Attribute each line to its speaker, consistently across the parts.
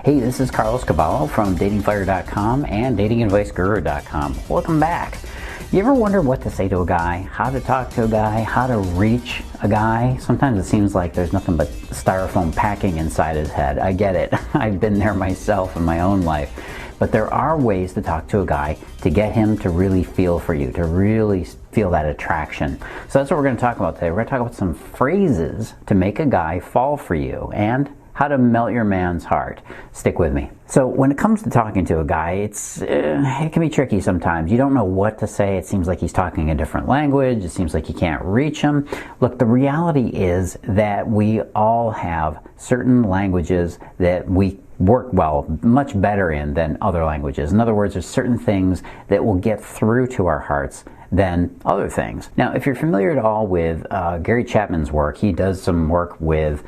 Speaker 1: Hey, this is Carlos Caballo from datingfire.com and datingadvicegurucomp9327. Welcome back. You ever wonder what to say to a guy, how to talk to a guy, how to reach a guy? Sometimes it seems like there's nothing but styrofoam packing inside his head. I get it. I've been there myself in my own life. But there are ways to talk to a guy to get him to really feel for you, to really feel that attraction. So that's what we're going to talk about today. We're going to talk about some phrases to make a guy fall for you and how to melt your man's heart. Stick with me. So when it comes to talking to a guy, it can be tricky sometimes. You don't know what to say. It seems like he's talking a different language. It seems like you can't reach him. Look, the reality is that we all have certain languages that we work much better in than other languages. In other words, there's certain things that will get through to our hearts than other things. Now, if you're familiar at all with Gary Chapman's work, he does some work with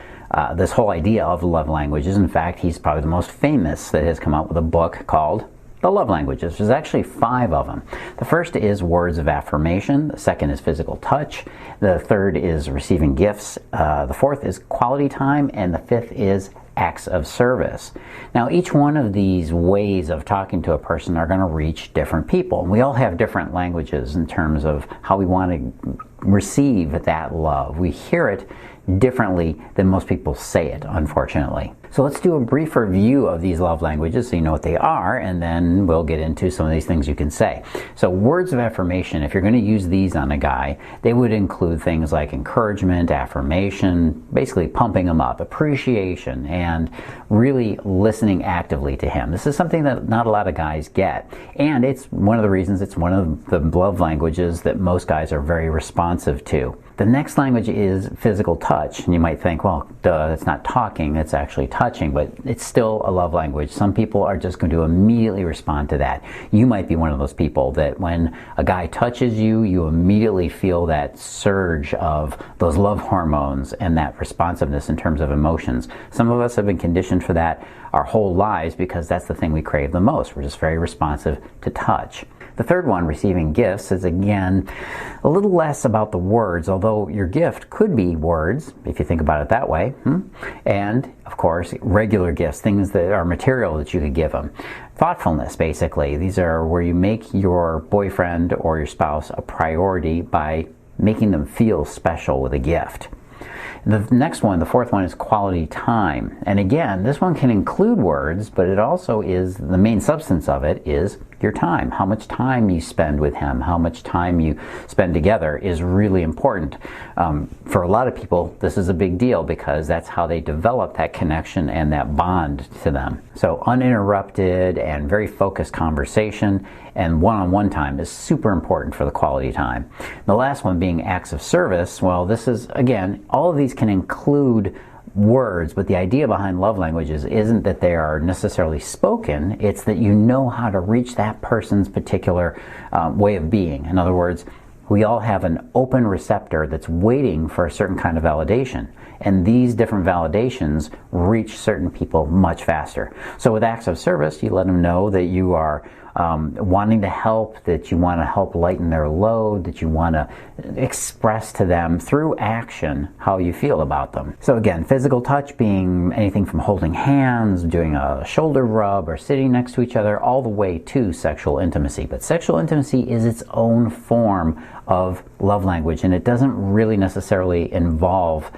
Speaker 1: this whole idea of love languages. In fact, he's probably the most famous that has come out with a book called The Love Languages. There's actually 5 of them. The first is words of affirmation. The second is physical touch. The third is receiving gifts. The fourth is quality time. And the fifth is acts of service. Now, each one of these ways of talking to a person are going to reach different people. We all have different languages in terms of how we want to receive that love. We hear it differently than most people say it, unfortunately. So let's do a brief review of these love languages so you know what they are, and then we'll get into some of these things you can say. So words of affirmation, if you're going to use these on a guy, they would include things like encouragement, affirmation, basically pumping him up, appreciation, and really listening actively to him. This is something that not a lot of guys get, and it's one of the reasons it's one of the love languages that most guys are very responsive to. The next language is physical touch, and you might think, well, duh, it's not talking, it's actually touching, but it's still a love language. Some people are just going to immediately respond to that. You might be one of those people that when a guy touches you, you immediately feel that surge of those love hormones and that responsiveness in terms of emotions. Some of us have been conditioned for that our whole lives because that's the thing we crave the most. We're just very responsive to touch. The third one, receiving gifts, is again a little less about the words, although your gift could be words, if you think about it that way. And, of course, regular gifts, things that are material that you could give them. Thoughtfulness, basically. These are where you make your boyfriend or your spouse a priority by making them feel special with a gift. The next one, the fourth one, is quality time. And again, this one can include words, but it also is, the main substance of it is your time. How much time you spend with him, how much time you spend together is really important. For a lot of people, this is a big deal because that's how they develop that connection and that bond to them. So uninterrupted and very focused conversation and one-on-one time is super important for the quality time. The last one being acts of service. Well, this is, again, all of these can include words, but the idea behind love languages isn't that they are necessarily spoken, it's that you know how to reach that person's particular way of being. In other words, we all have an open receptor that's waiting for a certain kind of validation. And these different validations reach certain people much faster. So with acts of service, you let them know that you are wanting to help, that you want to help lighten their load, that you want to express to them through action how you feel about them. So again, physical touch being anything from holding hands, doing a shoulder rub, or sitting next to each other, all the way to sexual intimacy. But sexual intimacy is its own form of love language, and it doesn't really necessarily involve,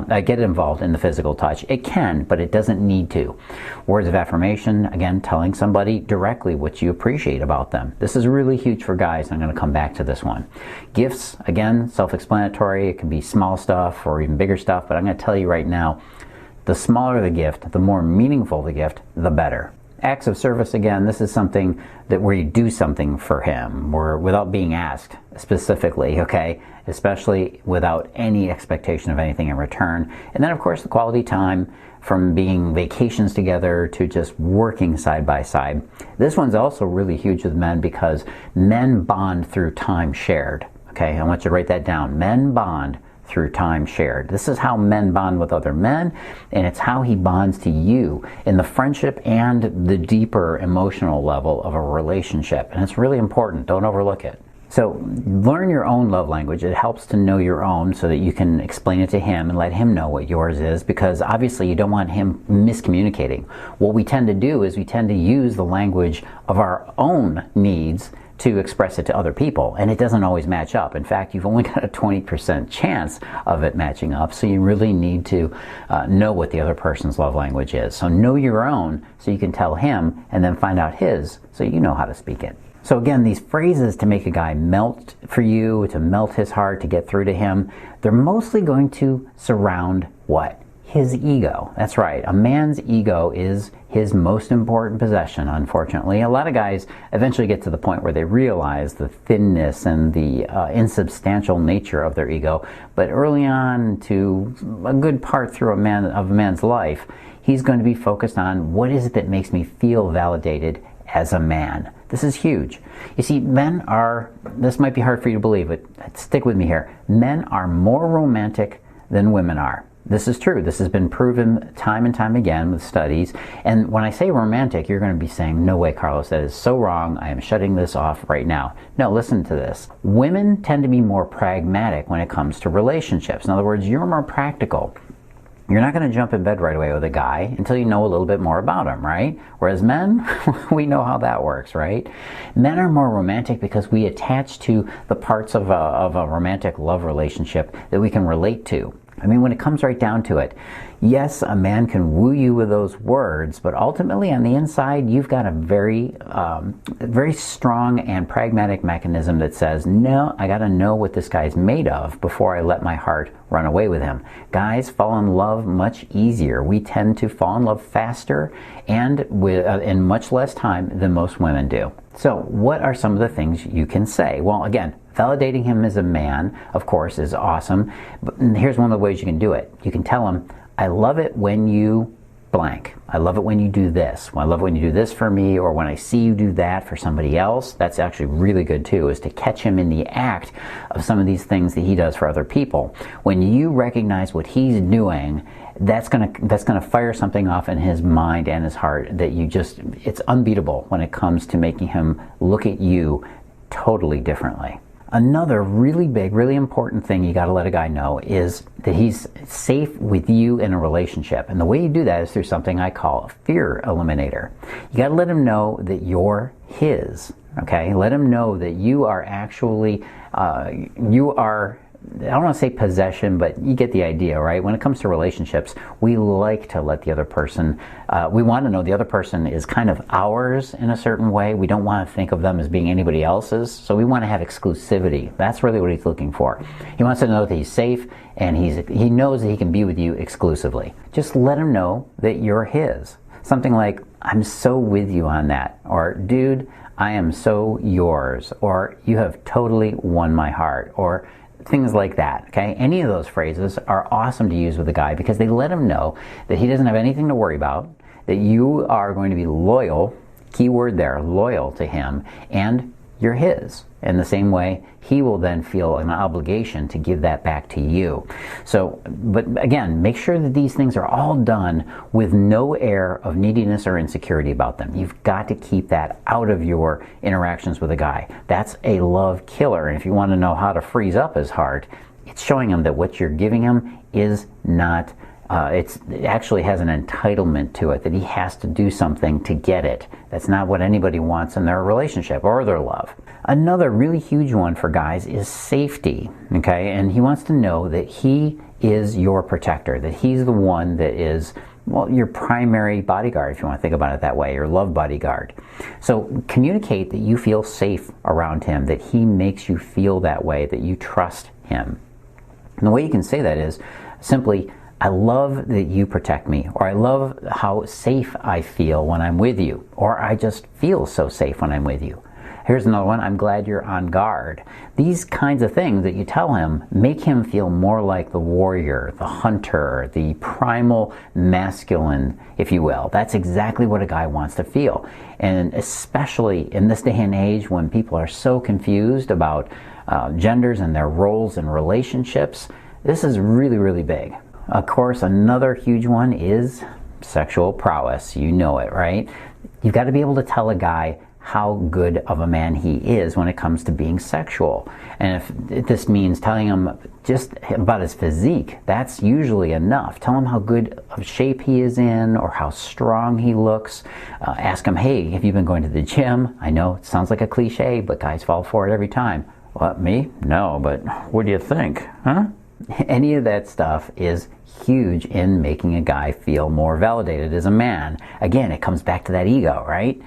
Speaker 1: get involved in the physical touch. It can, but it doesn't need to. Words of affirmation, again, telling somebody directly what you appreciate about them. This is really huge for guys. I'm going to come back to this one. Gifts, again, self-explanatory. It can be small stuff or even bigger stuff, but I'm going to tell you right now, the smaller the gift, the more meaningful the gift, the better. Acts of service, again, this is something that where you do something for him or without being asked specifically, okay? Especially without any expectation of anything in return. And then, of course, the quality time, from being vacations together to just working side by side. This one's also really huge with men because men bond through time shared, okay? I want you to write that down. Men bond through time shared. This is how men bond with other men, and it's how he bonds to you in the friendship and the deeper emotional level of a relationship. And it's really important. Don't overlook it. So learn your own love language. It helps to know your own so that you can explain it to him and let him know what yours is, because obviously you don't want him miscommunicating. What we tend to do is we tend to use the language of our own needs to express it to other people, and it doesn't always match up. In fact, you've only got a 20% chance of it matching up, so you really need to know what the other person's love language is. So know your own so you can tell him, and then find out his so you know how to speak it. So again, these phrases to make a guy melt for you, to melt his heart, to get through to him, they're mostly going to surround what? His ego. That's right. A man's ego is his most important possession, unfortunately. A lot of guys eventually get to the point where they realize the thinness and the insubstantial nature of their ego. But early on, to a good part through a man's life, he's going to be focused on what is it that makes me feel validated as a man. This is huge. You see, men are, this might be hard for you to believe, but stick with me here. Men are more romantic than women are. This is true. This has been proven time and time again with studies. And when I say romantic, you're going to be saying, no way, Carlos, that is so wrong. I am shutting this off right now. No, listen to this. Women tend to be more pragmatic when it comes to relationships. In other words, you're more practical. You're not going to jump in bed right away with a guy until you know a little bit more about him, right? Whereas men, we know how that works, right? Men are more romantic because we attach to the parts of a romantic love relationship that we can relate to. I mean, when it comes right down to it, yes, a man can woo you with those words, but ultimately on the inside, you've got a very strong and pragmatic mechanism that says, no, I got to know what this guy's made of before I let my heart run away with him. Guys fall in love much easier. We tend to fall in love faster and in much less time than most women do. So what are some of the things you can say? Well, again, validating him as a man, of course, is awesome. But here's one of the ways you can do it. You can tell him, I love it when you blank. I love it when you do this. I love it when you do this for me, or when I see you do that for somebody else. That's actually really good too, is to catch him in the act of some of these things that he does for other people. When you recognize what he's doing, that's gonna fire something off in his mind and his heart that it's unbeatable when it comes to making him look at you totally differently. Another really big, really important thing you got to let a guy know is that he's safe with you in a relationship. And the way you do that is through something I call a fear eliminator. You got to let him know that you're his. Okay? Let him know that you are actually, I don't want to say possession, but you get the idea, right? When it comes to relationships, we like to let the other person, we want to know the other person is kind of ours in a certain way. We don't want to think of them as being anybody else's, so we want to have exclusivity. That's really what he's looking for. He wants to know that he's safe and he knows that he can be with you exclusively. Just let him know that you're his. Something like, I'm so with you on that, or dude, I am so yours, or you have totally won my heart, or things like that, okay? Any of those phrases are awesome to use with a guy because they let him know that he doesn't have anything to worry about, that you are going to be loyal, key word there, loyal to him, and you're his. In the same way, he will then feel an obligation to give that back to you. So, but again, make sure that these things are all done with no air of neediness or insecurity about them. You've got to keep that out of your interactions with a guy. That's a love killer. And if you want to know how to freeze up his heart, it's showing him that what you're giving him is not it actually has an entitlement to it, that he has to do something to get it. That's not what anybody wants in their relationship or their love. Another really huge one for guys is safety, okay? And he wants to know that he is your protector, that he's the one that is, well, your primary bodyguard, if you want to think about it that way, your love bodyguard. So communicate that you feel safe around him, that he makes you feel that way, that you trust him. And the way you can say that is simply, I love that you protect me, or I love how safe I feel when I'm with you, or I just feel so safe when I'm with you. Here's another one, I'm glad you're on guard. These kinds of things that you tell him make him feel more like the warrior, the hunter, the primal masculine, if you will. That's exactly what a guy wants to feel. And especially in this day and age when people are so confused about genders and their roles in relationships, this is really, really big. Of course, another huge one is sexual prowess. You know it, right? You've got to be able to tell a guy how good of a man he is when it comes to being sexual. And if this means telling him just about his physique, that's usually enough. Tell him how good of shape he is in or how strong he looks. Ask him, hey, have you been going to the gym? I know it sounds like a cliche, but guys fall for it every time. What, me? No, but what do you think? Huh? Any of that stuff is huge in making a guy feel more validated as a man. Again, it comes back to that ego, right?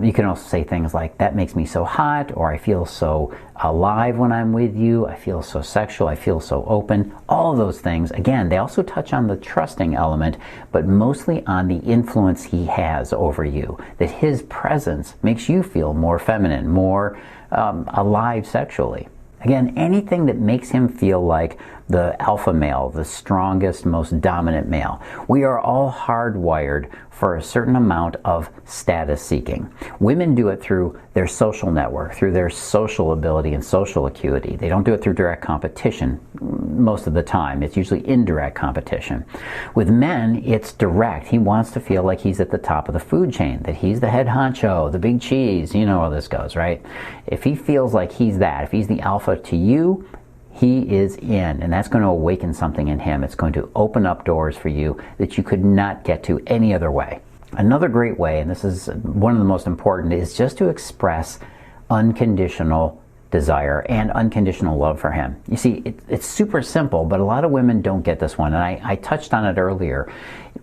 Speaker 1: You can also say things like, that makes me so hot, or I feel so alive when I'm with you, I feel so sexual, I feel so open. All of those things, again, they also touch on the trusting element, but mostly on the influence he has over you. That his presence makes you feel more feminine, more alive sexually. Again, anything that makes him feel like the alpha male, the strongest, most dominant male. We are all hardwired for a certain amount of status seeking. Women do it through their social network, through their social ability and social acuity. They don't do it through direct competition most of the time. It's usually indirect competition. With men, it's direct. He wants to feel like he's at the top of the food chain, that he's the head honcho, the big cheese. You know how this goes, right? If he feels like he's that, if he's the alpha to you, he is in, and that's going to awaken something in him. It's going to open up doors for you that you could not get to any other way. Another great way, and this is one of the most important, is just to express unconditional desire and unconditional love for him. You see, it's super simple, but a lot of women don't get this one, and I touched on it earlier.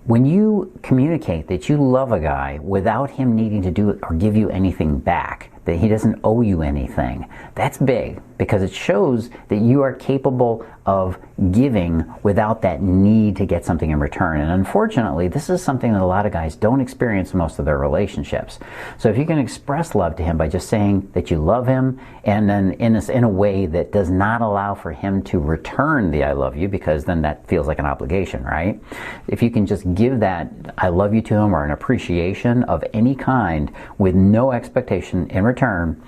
Speaker 1: When you communicate that you love a guy without him needing to do it or give you anything back, that he doesn't owe you anything, that's big, because it shows that you are capable of giving without that need to get something in return. And unfortunately, this is something that a lot of guys don't experience in most of their relationships. So if you can express love to him by just saying that you love him, and then in a way that does not allow for him to return the I love you, because then that feels like an obligation, right? If you can just give that I love you to him, or an appreciation of any kind with no expectation in return,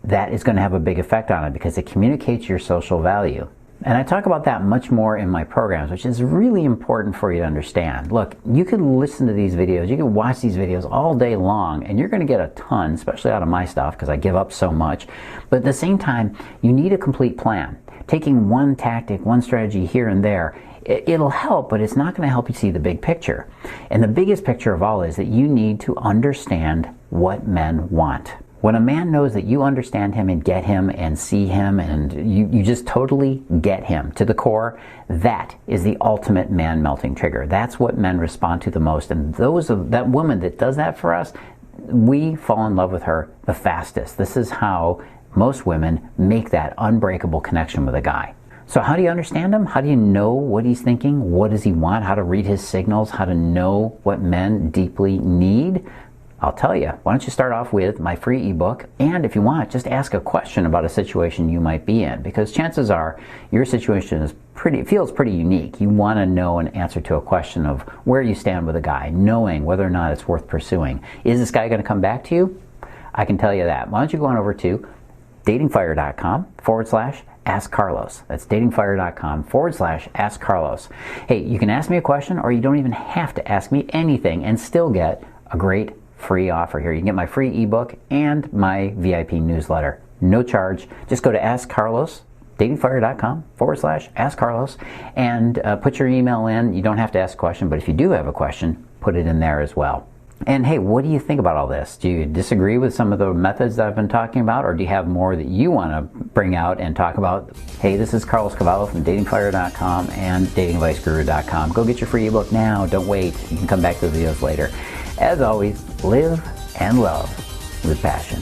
Speaker 1: that is going to have a big effect on it, because it communicates your social value. And I talk about that much more in my programs, which is really important for you to understand. Look, you can listen to these videos, you can watch these videos all day long, and you're going to get a ton, especially out of my stuff, because I give up so much. But at the same time, you need a complete plan. Taking one tactic, one strategy here and there, it'll help, but it's not going to help you see the big picture. And the biggest picture of all is that you need to understand what men want. When a man knows that you understand him and get him and see him, and you just totally get him to the core, that is the ultimate man melting trigger. That's what men respond to the most. And that woman that does that for us, we fall in love with her the fastest. This is how most women make that unbreakable connection with a guy. So how do you understand him? How do you know what he's thinking? What does he want? How to read his signals? How to know what men deeply need? I'll tell you. Why don't you start off with my free ebook, and if you want, just ask a question about a situation you might be in, because chances are your situation is feels pretty unique. You want to know an answer to a question of where you stand with a guy, knowing whether or not it's worth pursuing. Is this guy going to come back to you? I can tell you that. Why don't you go on over to datingfire.com/Ask Carlos. That's datingfire.com/Ask Carlos. Hey, you can ask me a question, or you don't even have to ask me anything and still get a great free offer here. You can get my free ebook and my VIP newsletter. No charge. Just go to Ask Carlos, datingfire.com/Ask Carlos, and put your email in. You don't have to ask a question, but if you do have a question, put it in there as well. And hey, what do you think about all this? Do you disagree with some of the methods that I've been talking about, or do you have more that you want to bring out and talk about? Hey, this is Carlos Cavallo from datingfire.com and datingadviceguru.com. Go get your free ebook now. Don't wait. You can come back to the videos later. As always, live and love with passion.